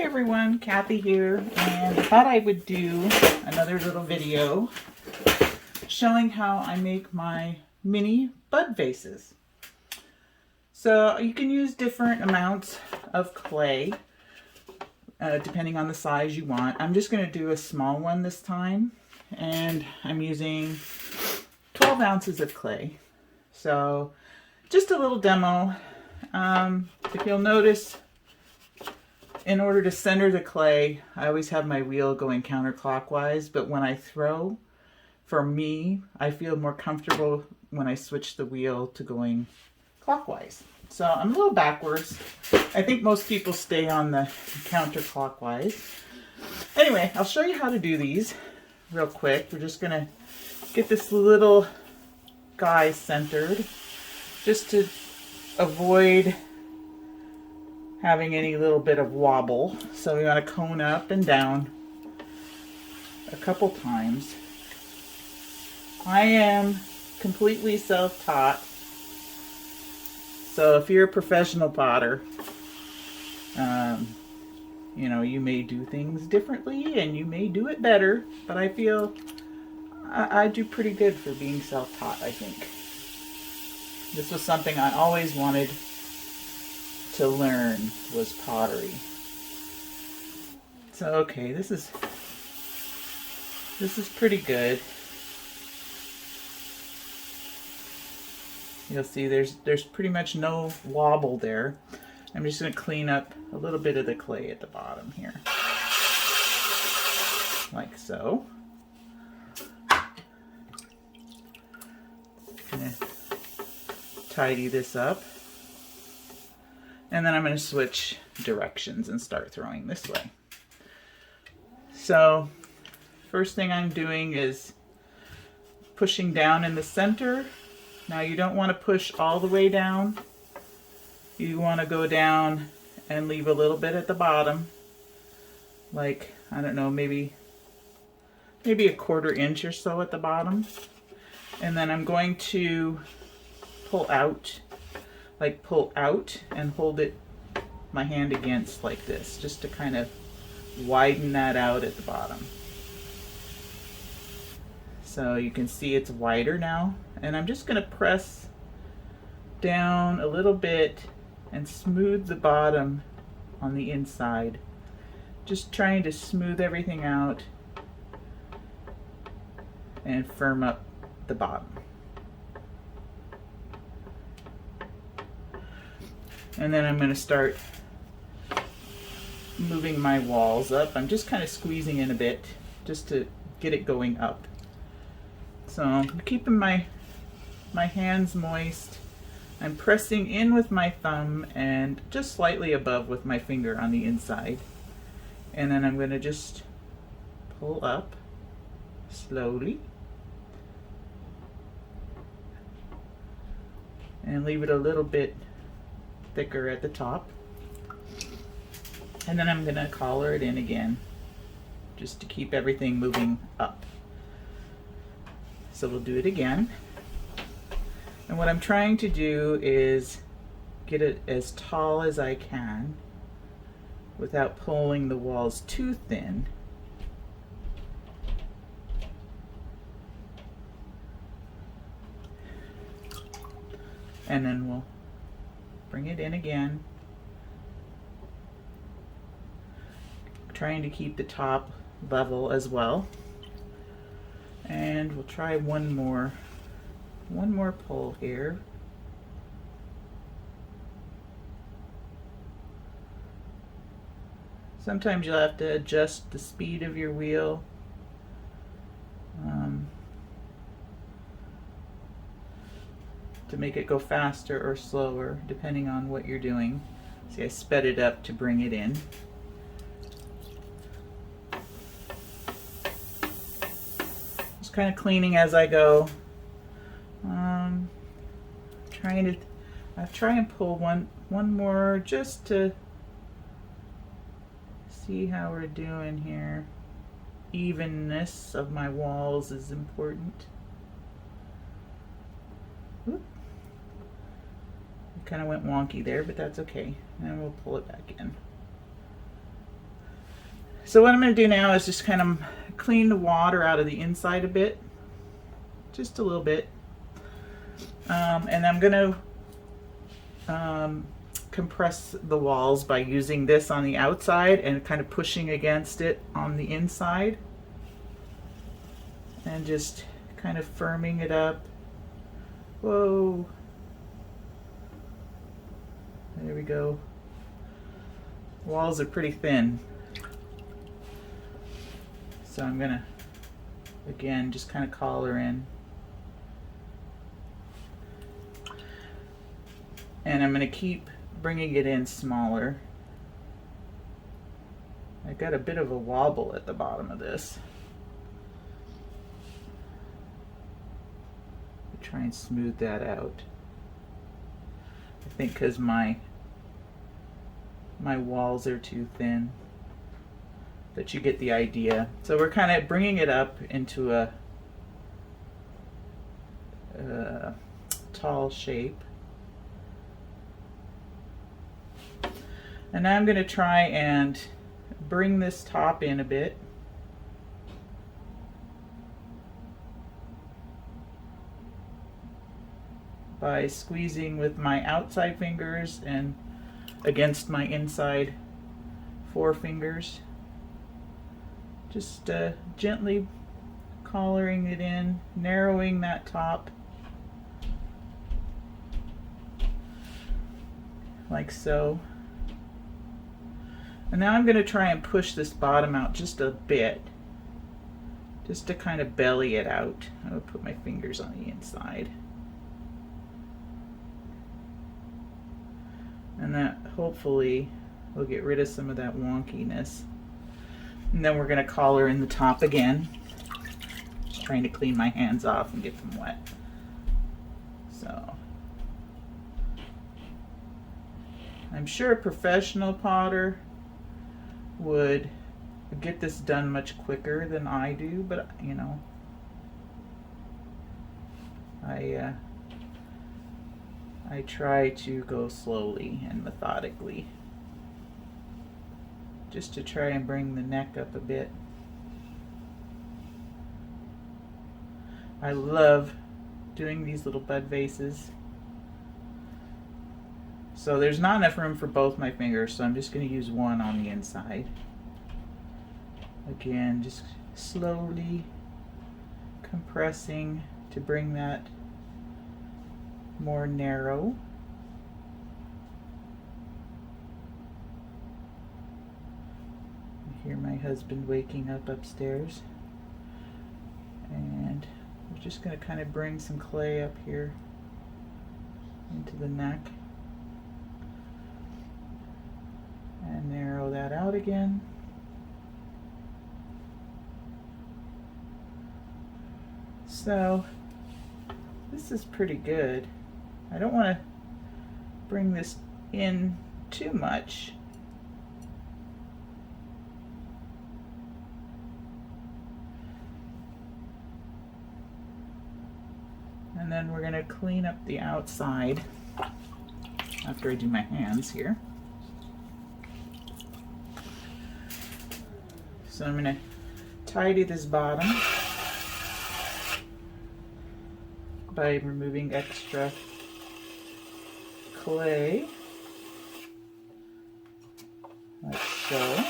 everyone, Kathy here, and I thought I would do another little video showing how I make my mini bud vases. So you can use different amounts of clay depending on the size you want. I'm just going to do a small one this time, and I'm using 12 ounces of clay. So just a little demo. If you'll notice, in order to center the clay, I always have my wheel going counterclockwise, but when I throw, for me, I feel more comfortable when I switch the wheel to going clockwise. So I'm a little backwards. I think most people stay on the counterclockwise. Anyway, I'll show you how to do these real quick. We're just gonna get this little guy centered just to avoid having any little bit of wobble. So we want to cone up and down a couple times. I am completely self-taught, so if you're a professional potter, you know, you may do things differently and you may do it better, but I feel I do pretty good for being self-taught, I think. This was something I always wanted to learn, was pottery. So okay, this is pretty good. You'll see there's pretty much no wobble there. I'm just going to clean up a little bit of the clay at the bottom here, like so. Gonna tidy this up. And then I'm going to switch directions and start throwing this way. So first thing I'm doing is pushing down in the center. Now you don't want to push all the way down. You want to go down and leave a little bit at the bottom. Like, I don't know, maybe a 1/4 inch or so at the bottom. And then I'm going to pull out and hold it, my hand against like this, just to kind of widen that out at the bottom. So you can see it's wider now, and I'm just going to press down a little bit and smooth the bottom on the inside, just trying to smooth everything out and firm up the bottom. And then I'm going to start moving my walls up. I'm just kind of squeezing in a bit just to get it going up. So I'm keeping my hands moist. I'm pressing in with my thumb and just slightly above with my finger on the inside. And then I'm going to just pull up slowly and leave it a little bit thicker at the top, and then I'm going to collar it in again just to keep everything moving up. So we'll do it again, and what I'm trying to do is get it as tall as I can without pulling the walls too thin. And then we'll bring it in again, trying to keep the top level as well. And we'll try one more pull here. Sometimes you'll have to adjust the speed of your wheel. To make it go faster or slower, depending on what you're doing. See, I sped it up to bring it in. Just kind of cleaning as I go. I'll try and pull one more just to see how we're doing here. Evenness of my walls is important. Whoop. Kind of went wonky there, but that's okay. And we'll pull it back in. So what I'm going to do now is just kind of clean the water out of the inside a bit, just a little bit. And I'm going to compress the walls by using this on the outside and kind of pushing against it on the inside. And just kind of firming it up. Whoa. There we go. Walls are pretty thin. So I'm gonna, again, just kind of collar in. And I'm gonna keep bringing it in smaller. I got a bit of a wobble at the bottom of this. Try and smooth that out. I think because my walls are too thin, but you get the idea. So we're kind of bringing it up into a tall shape. And now I'm going to try and bring this top in a bit. By squeezing with my outside fingers and against my inside forefingers. Just gently collaring it in, narrowing that top like so. And now I'm going to try and push this bottom out just a bit, just to kind of belly it out. I'm going to put my fingers on the inside. And that hopefully will get rid of some of that wonkiness. And then we're going to collar in the top again. Just trying to clean my hands off and get them wet. So I'm sure a professional potter would get this done much quicker than I do, but you know, I try to go slowly and methodically, just to try and bring the neck up a bit. I love doing these little bud vases. So there's not enough room for both my fingers, so I'm just going to use one on the inside. Again, just slowly compressing to bring that more narrow. I hear my husband waking up upstairs. And we're just going to kind of bring some clay up here into the neck. And narrow that out again. So this is pretty good. I don't want to bring this in too much. And then we're going to clean up the outside after I do my hands here. So I'm going to tidy this bottom by removing extra clay, like so.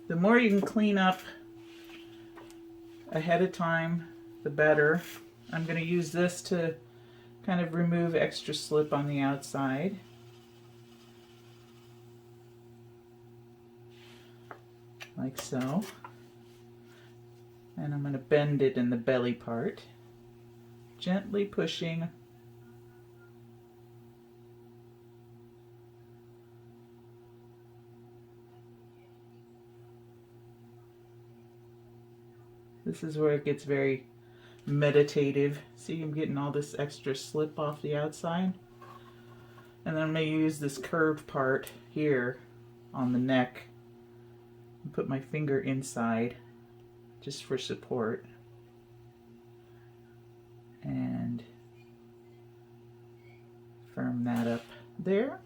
The more you can clean up ahead of time, the better. I'm going to use this to kind of remove extra slip on the outside. Like so. And I'm going to bend it in the belly part, gently pushing. This is where it gets very meditative. See, I'm getting all this extra slip off the outside. And then I'm going to use this curved part here on the neck and put my finger inside just for support. And firm that up there.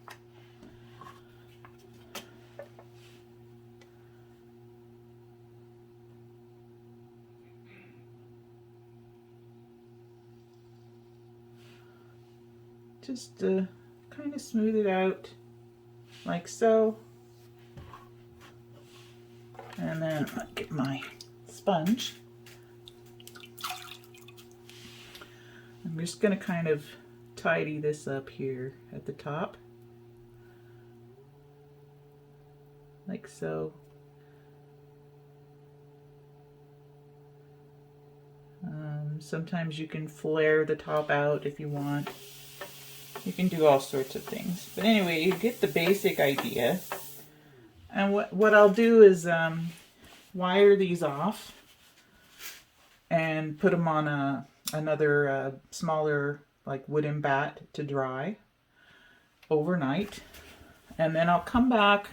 Just kind of smooth it out like so. And then I'll get my sponge. I'm just going to kind of tidy this up here at the top, like so. Sometimes you can flare the top out if you want. You can do all sorts of things. But anyway, you get the basic idea. And what I'll do is wire these off and put them on another smaller like wooden bat to dry overnight. And then I'll come back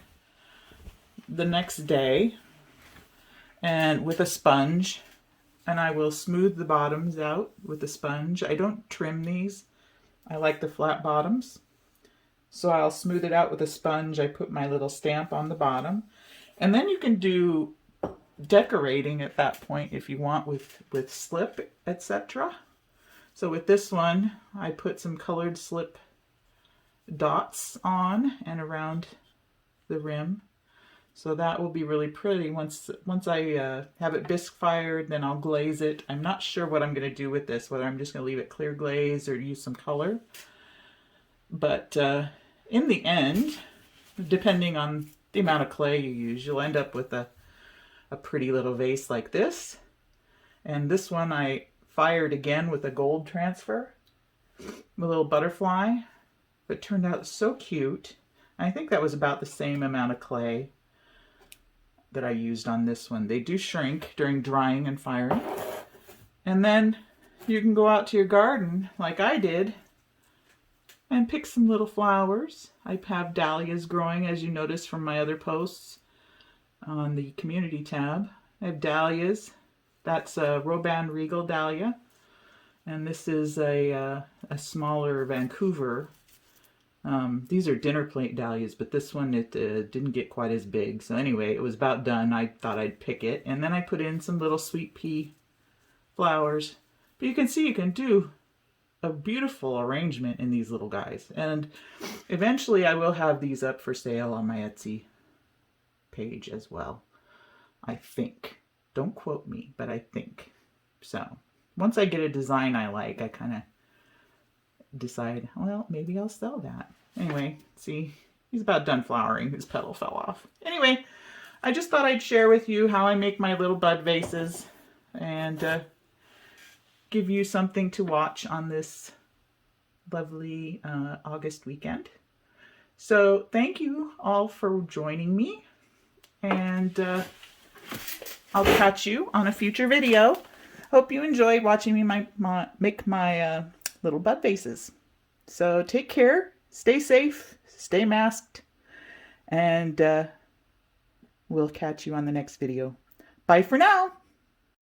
the next day and with a sponge, and I will smooth the bottoms out with a sponge. I don't trim these. I like the flat bottoms. So I'll smooth it out with a sponge. I put my little stamp on the bottom. And then you can do decorating at that point if you want with slip, etc. So with this one, I put some colored slip dots on and around the rim. So that will be really pretty. Once I have it bisque fired, then I'll glaze it. I'm not sure what I'm going to do with this, whether I'm just going to leave it clear glaze or use some color. But in the end, depending on the amount of clay you use, you'll end up with a pretty little vase like this. And this one I fired again with a gold transfer, a little butterfly. It turned out so cute. I think that was about the same amount of clay that I used on this one. They do shrink during drying and firing. And then you can go out to your garden like I did and pick some little flowers. I have dahlias growing, as you notice from my other posts on the community tab. I have dahlias. That's a Robin Regal dahlia. And this is a smaller Vancouver. These are dinner plate dahlias, but this one, it didn't get quite as big. So anyway, it was about done. I thought I'd pick it. And then I put in some little sweet pea flowers. But you can see you can do a beautiful arrangement in these little guys. And eventually I will have these up for sale on my Etsy page as well. I think. Don't quote me, but I think. So once I get a design I like, I kind of decide, well, maybe I'll sell that. Anyway, see, he's about done flowering. His petal fell off. Anyway, I just thought I'd share with you how I make my little bud vases and give you something to watch on this lovely August weekend. So thank you all for joining me, and I'll catch you on a future video. Hope you enjoyed watching me make my little bud vases. So take care, stay safe, stay masked, and we'll catch you on the next video. Bye for now.